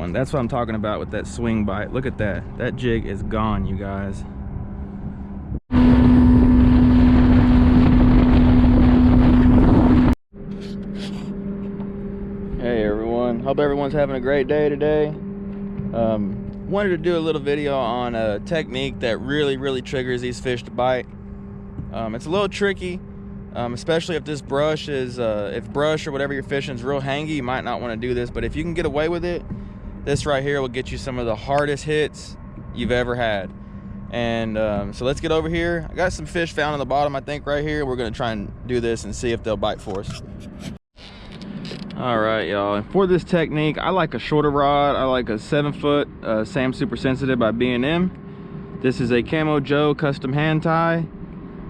one. That's what I'm talking about with that swing bite. Look at that. That jig is gone, you guys. Hey everyone, hope everyone's having a great day today. Wanted to do a little video on a technique that really triggers these fish to bite. It's a little tricky, especially if this brush is if brush or whatever you're fishing is real hangy. You might not want to do this, but if you can get away with it, this right here will get you some of the hardest hits you've ever had. And so let's get over here. I got some fish found on the bottom, I think, right here. We're gonna try and do this and see if they'll bite for us. All right, y'all, and for this technique, I like a shorter rod. I like a 7-foot Sam Super Sensitive by BnM. This is a Camo Joe custom hand tie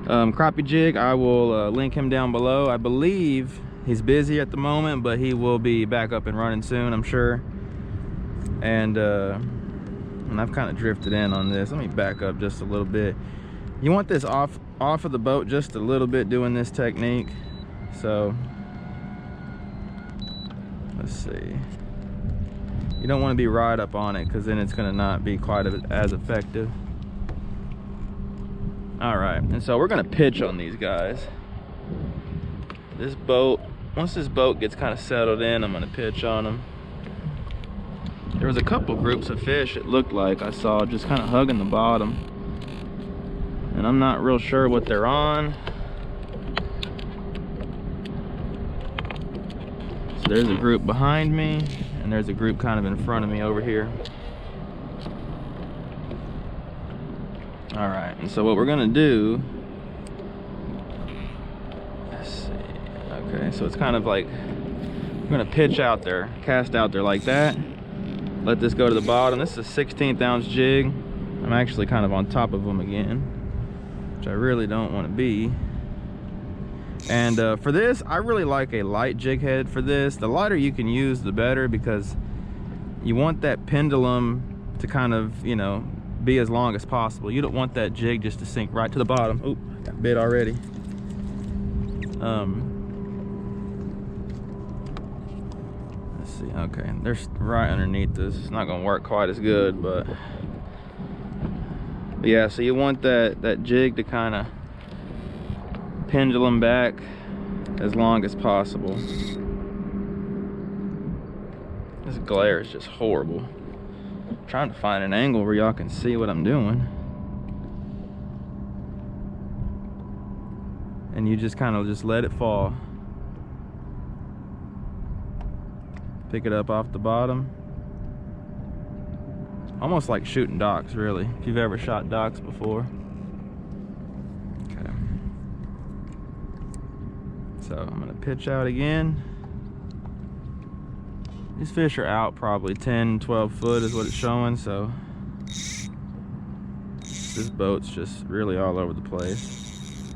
crappie jig. I will link him down below. I believe he's busy at the moment, but he will be back up and running soon, I'm sure. And I've kind of drifted in on this. Let me back up just a little bit. You want this off of the boat just a little bit doing this technique. So let's see. You don't want to be right up on it, because then it's going to not be quite as effective. All right, and so we're going to pitch on these guys. This boat, once this boat gets kind of settled in, I'm going to pitch on them. There was a couple groups of fish, it looked like I saw, just kind of hugging the bottom, and I'm not real sure what they're on. So there's a group behind me, and there's a group kind of in front of me over here. All right, and so what we're gonna do, let's see. Okay, so it's kind of like, we're gonna pitch out there, cast out there like that. Let this go to the bottom. This is a 16th ounce jig. I'm actually kind of on top of them again, which I really don't want to be. And for this, I really like a light jig head for this. The lighter you can use, the better, because you want that pendulum to kind of, you know, be as long as possible. You don't want that jig just to sink right to the bottom. Oop, got bit already. Let's see, okay, they're right underneath this. It's not gonna work quite as good, but yeah, so you want that jig to kind of pendulum back as long as possible. This glare is just horrible. I'm trying to find an angle where y'all can see what I'm doing. And you just kind of just let it fall. Pick it up off the bottom. Almost like shooting docks, really, if you've ever shot docks before. Okay. So I'm gonna pitch out again. These fish are out probably 10-12 foot is what it's showing, so this boat's just really all over the place.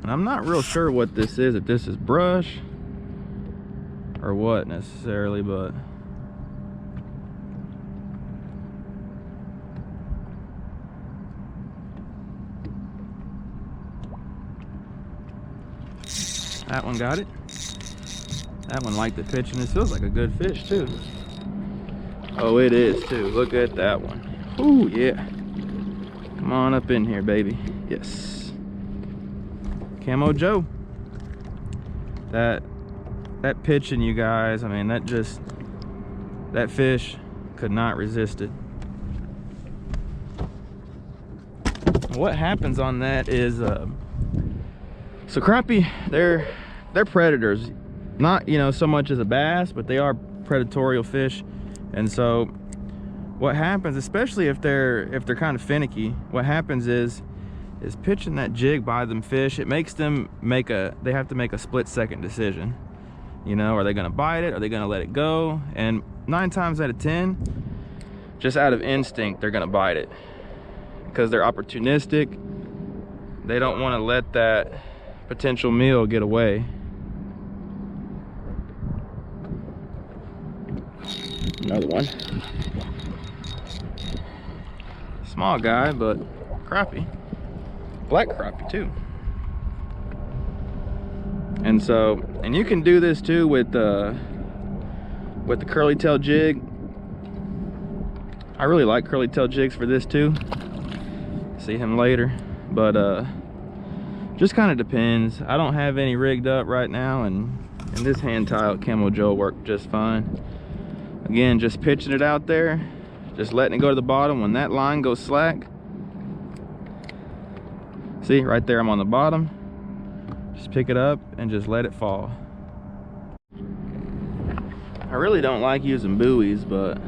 And I'm not real sure what this is, if this is brush or what necessarily, but that one got it. That one liked the pitch, and this feels like a good fish too. Oh, it is too. Look at that one. Oh yeah. Come on up in here, baby. Yes. Camo Joe. That pitching, you guys, I mean, that fish could not resist it. What happens on that is so crappie, they're predators, not, you know, so much as a bass, but they are predatory fish. And so what happens, especially if they're kind of finicky, what happens is pitching that jig by them fish, it makes them they have to make a split-second decision. You know, are they gonna bite it? Are they gonna let it go? And 9 times out of 10, just out of instinct, they're gonna bite it, because they're opportunistic. They don't want to let that potential meal get away. Another one. Small guy, but crappie. Black crappie too. And so, and you can do this too with with the curly tail jig. I really like curly tail jigs for this too. See him later, but just kind of depends. I don't have any rigged up right now, and this hand tie Camo Joe worked just fine. Again, just pitching it out there, just letting it go to the bottom. When that line goes slack, see right there, I'm on the bottom. Just pick it up and just let it fall. I really don't like using buoys, but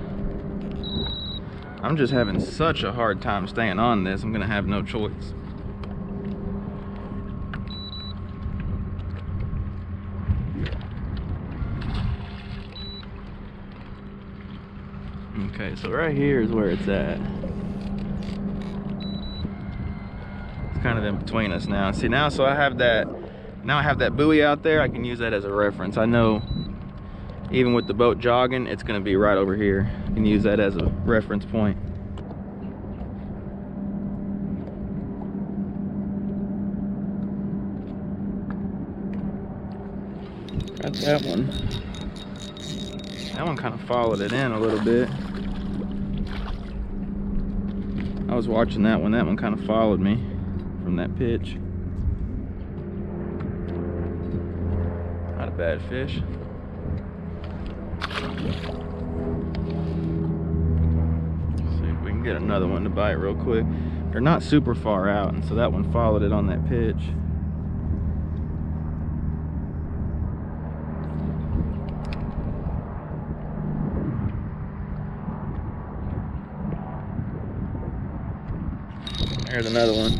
I'm just having such a hard time staying on this. I'm gonna have no choice. Okay, so right here is where it's at. It's kind of in between us now. See now, so I have that buoy out there. I can use that as a reference. I know even with the boat jogging, it's gonna be right over here. I can use that as a reference point. Got that one. That one kind of followed it in a little bit. I was watching that one. That one kind of followed me from that pitch. Not a bad fish. See if we can get another one to bite real quick. They're not super far out, and so that one followed it on that pitch. There's another one.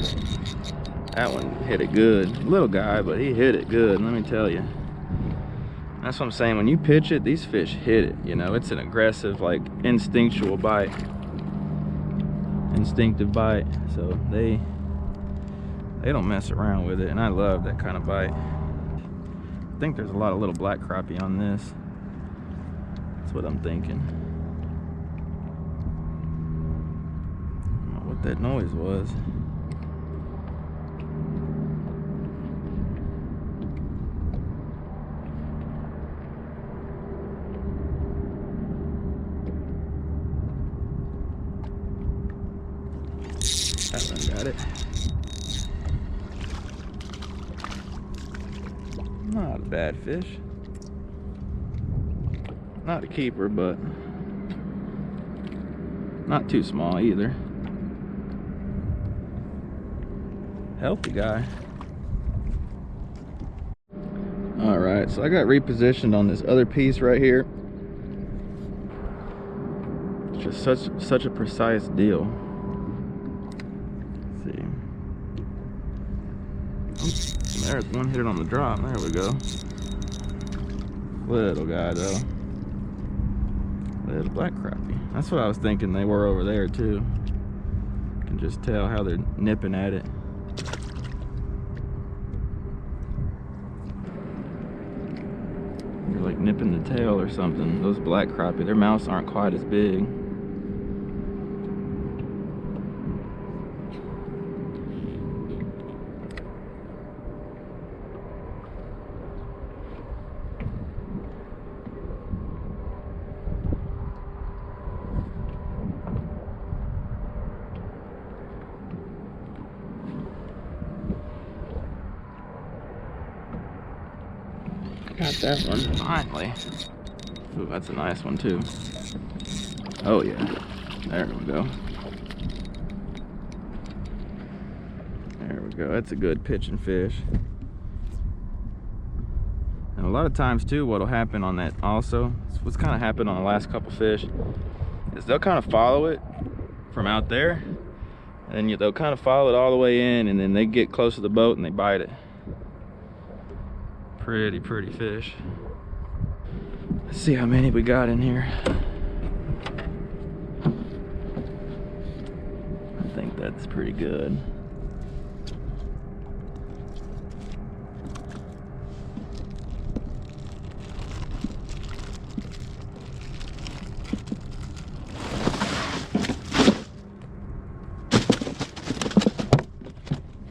That one hit it good. Little guy, but he hit it good, let me tell you. That's what I'm saying. When you pitch it, these fish hit it. You know, it's an aggressive, like, instinctual bite. Instinctive bite. So they don't mess around with it, and I love that kind of bite. I think there's a lot of little black crappie on this. That's what I'm thinking. What that noise was. That one got it. Not a bad fish. Not a keeper, but not too small either. Healthy guy. All right, so I got repositioned on this other piece right here. It's just such a precise deal. Let's see. Oh, there's one, hit it on the drop. There we go. Little guy though. Little black crappie. That's what I was thinking they were over there too. You can just tell how they're nipping at it. You're like nipping the tail or something. Those black crappie, their mouths aren't quite as big. Got that one finally. Ooh, that's a nice one too. Oh yeah, there we go. There we go. That's a good pitching fish. And a lot of times too, what'll happen on that also, what's kind of happened on the last couple fish, is they'll kind of follow it from out there, and then they'll kind of follow it all the way in, and then they get close to the boat and they bite it. Pretty fish. Let's see how many we got in here. I think that's pretty good.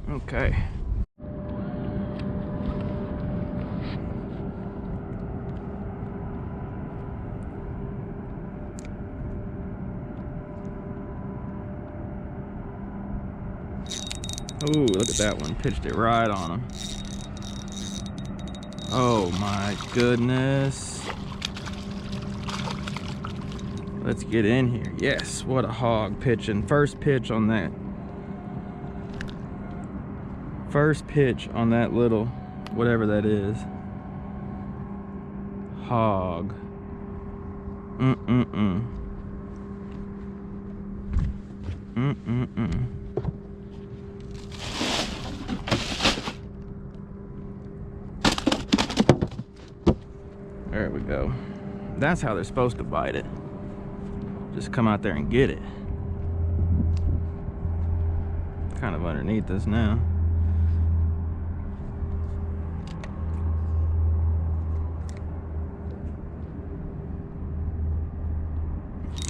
Okay. Oh, look at that one. Pitched it right on him. Oh my goodness. Let's get in here. Yes, what a hog pitching. First pitch on that. First pitch on that little, whatever that is. Hog. There we go. That's how they're supposed to bite it. Just come out there and get it. Kind of underneath us now.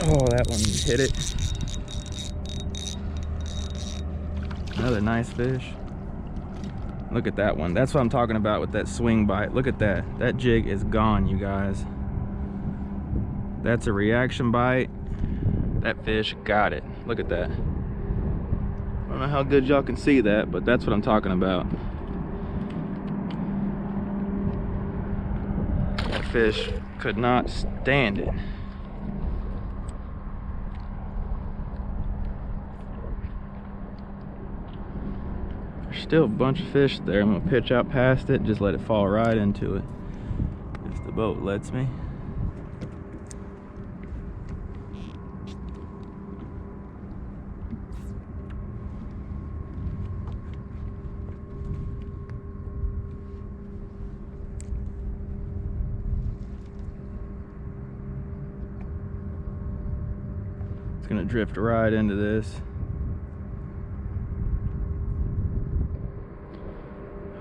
Oh, that one hit it. Another nice fish. Look at that one. That's what I'm talking about with that swing bite. Look at that. That jig is gone, you guys. That's a reaction bite. That fish got it. Look at that. I don't know how good y'all can see that, but that's what I'm talking about. That fish could not stand it. There's still a bunch of fish there. I'm gonna pitch out past it, just let it fall right into it, if the boat lets me. It's gonna drift right into this.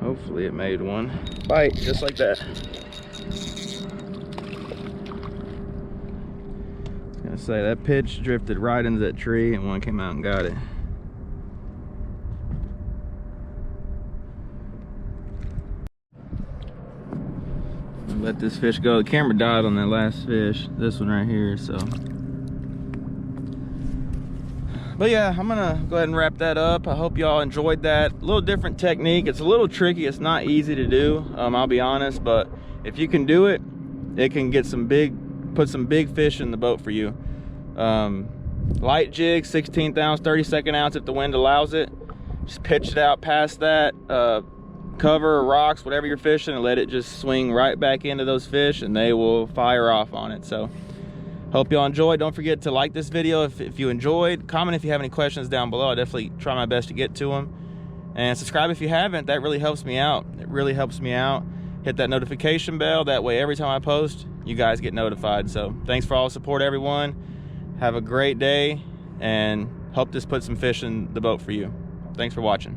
Hopefully it made one bite just like that. I was gonna say that pitch drifted right into that tree and one came out and got it. Let this fish go. The camera died on that last fish, this one right here, so. But yeah, I'm gonna go ahead and wrap that up. I hope y'all enjoyed that. A little different technique. It's a little tricky. It's not easy to do, I'll be honest, but if you can do it, it can get put some big fish in the boat for you. Light jig, 16th ounce, 32nd ounce if the wind allows it. Just pitch it out past that cover or rocks, whatever you're fishing, and let it just swing right back into those fish and they will fire off on it. So hope y'all enjoyed. Don't forget to like this video if you enjoyed. Comment if you have any questions down below. I'll definitely try my best to get to them. And subscribe if you haven't. That really helps me out. It really helps me out. Hit that notification bell. That way every time I post, you guys get notified. So thanks for all the support, everyone. Have a great day and hope this puts some fish in the boat for you. Thanks for watching.